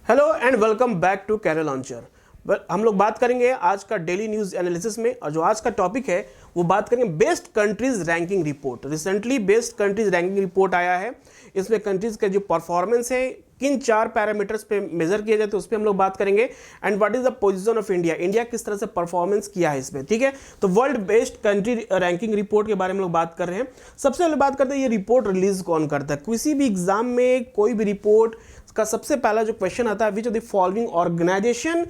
Hello and welcome back to Career Launcher. हम लोग बात करेंगे आज का डेली न्यूज़ एनालिसिस में, और जो आज का टॉपिक है वो बात करेंगे best countries ranking report. Recently best countries ranking report आया है। इसमें कंट्रीज के जो परफॉर्मेंस है किन 4 पैरामीटर्स पे मेजर किया जाए तो उस पर हम लोग बात करेंगे। And what is the position of India, India किस तरह से परफॉर्मेंस किया है इसमें, ठीक है। तो world best country ranking report के बारे में लोग बात कर रहे हैं। सबसे पहले बात करते हैं ये रिपोर्ट रिलीज कौन करता है। किसी भी एग्जाम में कोई भी रिपोर्ट का सबसे पहला जो क्वेश्चन आता है, which of the following organization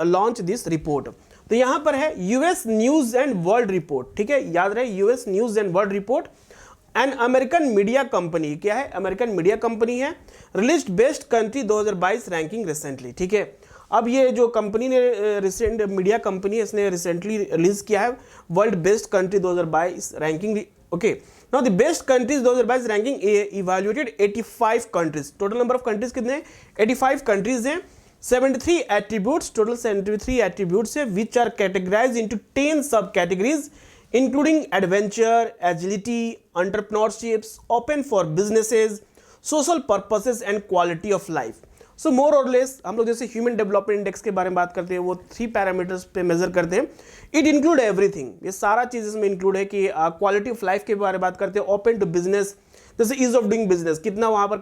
launch this report. तो यहां पर है US News and World Report, ठीक है, याद रहे US News and World Report. And American media company, क्या है, अमेरिकन मीडिया कंपनी है, released best country 2022 ranking recently, ठीक है। अब ये जो कंपनी ने रिसेंट मीडिया कंपनी इसने रिसेंटली रिलीज किया है world best country 2022 ranking, okay. Now the best countries 2022 ranking evaluated 85 countries. Total number of countries कितने हैं, 85 कंट्रीज हैं। 73 एट्रीब्यूट्स, टोटल 73 एट्रीब्यूट्स है, विच आर कैटेगराइज्ड इनटू 10 सब categories including adventure, agility, entrepreneurships, open for businesses, social purposes and quality of life. So more or less हम लोग जैसे human development index के बारे में बात करते हैं, वो 3 पैरामीटर्स पे मेजर करते हैं। इट इंक्लूड एवरीथिंग, ये सारा चीज़ इसमें इंक्लूड है कि क्वालिटी ऑफ लाइफ के बारे में बात करते हैं, ओपन टू बिजनेस, जैसे ईज ऑफ डूइंग बिजनेस, कितना वहाँ पर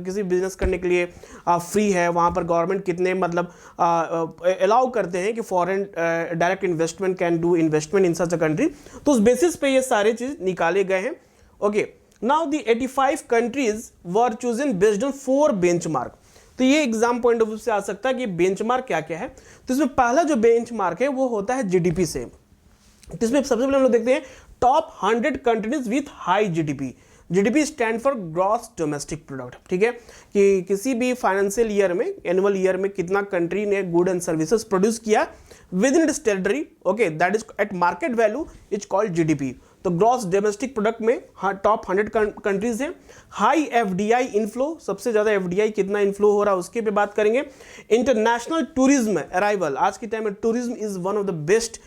किसी बिजनेस करने के लिए फ्री है, वहाँ पर गवर्नमेंट कितने मतलब अलाउ करते हैं कि foreign direct investment can do investment in such a country. तो उस बेसिस पे ये सारे चीज़ निकाले गए हैं, okay. Now the 85 countries were chosen based on 4 benchmark. तो ये एग्जाम पॉइंट ऑफ व्यू से आ सकता है कि बेंचमार्क क्या क्या है। तो इसमें पहला जो बेंचमार्क है वो होता है जीडीपी से। तो इसमें सबसे पहले हम लोग देखते हैं top 100 countries with high GDP. GDP stand for gross domestic product, ठीक है, कि किसी भी फाइनेंशियल ईयर में, एनुअल ईयर में कितना कंट्री ने गुड एंड सर्विसेज प्रोड्यूस किया with in its territory, okay, that is eight market value is called GDP. तो ग्रॉस डोमेस्टिक प्रोडक्ट में टॉप 100 कंट्रीज हैं। हाई एफडीआई इनफ्लो, सबसे ज़्यादा एफडीआई कितना इनफ्लो हो रहा है उसके पे बात करेंगे। इंटरनेशनल टूरिज्म अराइवल, आज के टाइम में tourism is one of the best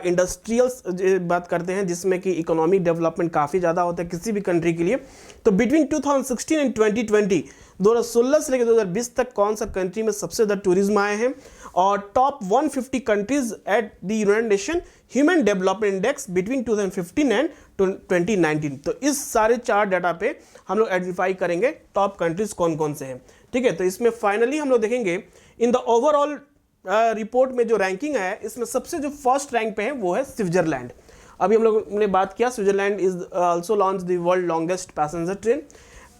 industrials बात करते हैं जिसमें कि इकोनॉमिक डेवलपमेंट काफ़ी ज़्यादा होता है किसी भी कंट्री के लिए। तो बिटवीन 2016 एंड 2020, 2016 से लेकर 2020 तक कौन सा कंट्री में सबसे ज़्यादा टूरिज्म आए हैं। और top 150 countries at the United nation human development index between 2015 and 2019। तो इस सारे 4 डाटा पे हम लोग आइडेंटिफाई करेंगे टॉप कंट्रीज कौन कौन से हैं, ठीक है। तो इसमें फाइनली हम लोग देखेंगे इन द ओवरऑल रिपोर्ट में जो रैंकिंग है, इसमें सबसे जो फर्स्ट रैंक पे है वो है स्विट्जरलैंड। अभी हम लोग ने बात किया, Switzerland is also launch the world longest passenger train.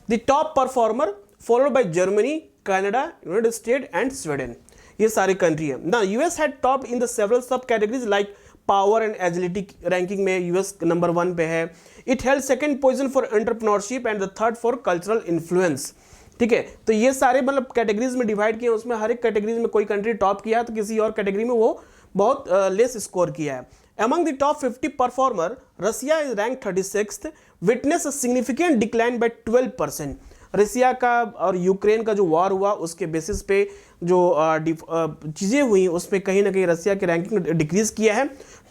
The top performer followed by Germany, Canada, United State and Sweden, ये सारी कंट्री है ना। US had top in the several sub categories like power and agility ranking में US number 1 पे है। It held second position for entrepreneurship and the third for cultural influence, ठीक है। तो ये सारे मतलब कैटेगरीज में डिवाइड किए, उसमें हर एक कैटेगरीज में कोई कंट्री टॉप किया तो किसी और कैटेगरी में वो बहुत लेस स्कोर किया है। Among the top 50 performer, Russia is ranked 36th, witness a significant decline by 12%. रसिया का और यूक्रेन का जो वॉर हुआ उसके बेसिस पे जो चीज़ें हुई उस पर कहीं ना कहीं रसिया की रैंकिंग डिक्रीज किया है,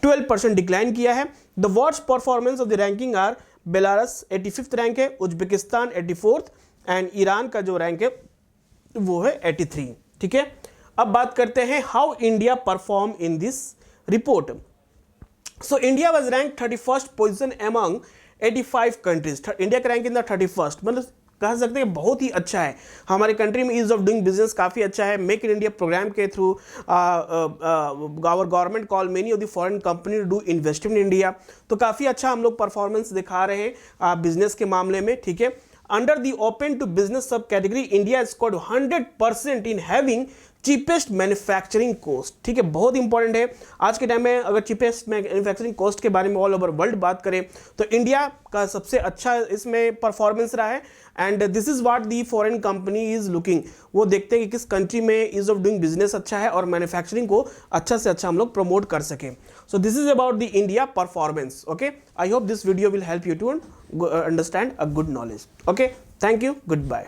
12% डिक्लाइन किया है। The worst performance of the ranking are Belarus 85th rank है, उज्बेकिस्तान 84th एंड ईरान का जो रैंक है वो है 83, ठीक है। अब बात करते हैं how India perform in this report. So India was ranked 31st position among 85 countries. India का रैंक इन द 31st, मतलब कह सकते हैं बहुत ही अच्छा है। हमारे कंट्री में ईज ऑफ डूइंग बिजनेस काफ़ी अच्छा है। मेक इन इंडिया प्रोग्राम के through our government call many of the foreign company do investment in India. तो काफ़ी अच्छा हम लोग परफॉर्मेंस दिखा रहे हैं बिजनेस के मामले में, ठीक है। Under the open to business sub category India scored 100% in having cheapest manufacturing cost, ठीक है, बहुत इंपॉर्टेंट है आज के टाइम में। अगर चीपेस्ट मैन्युफैक्चरिंग कॉस्ट के बारे में ऑल ओवर वर्ल्ड बात करें तो इंडिया का सबसे अच्छा इसमें परफॉर्मेंस रहा है। And this is what the foreign company is looking, वो देखते हैं कि किस कंट्री में ईज ऑफ डूइंग बिजनेस अच्छा है और मैन्युफैक्चरिंग को अच्छा से अच्छा हम लोग प्रमोट कर सकें। So this is about the India performance, okay. I hope this video will help you to understand a good knowledge, okay. Thank you, good bye.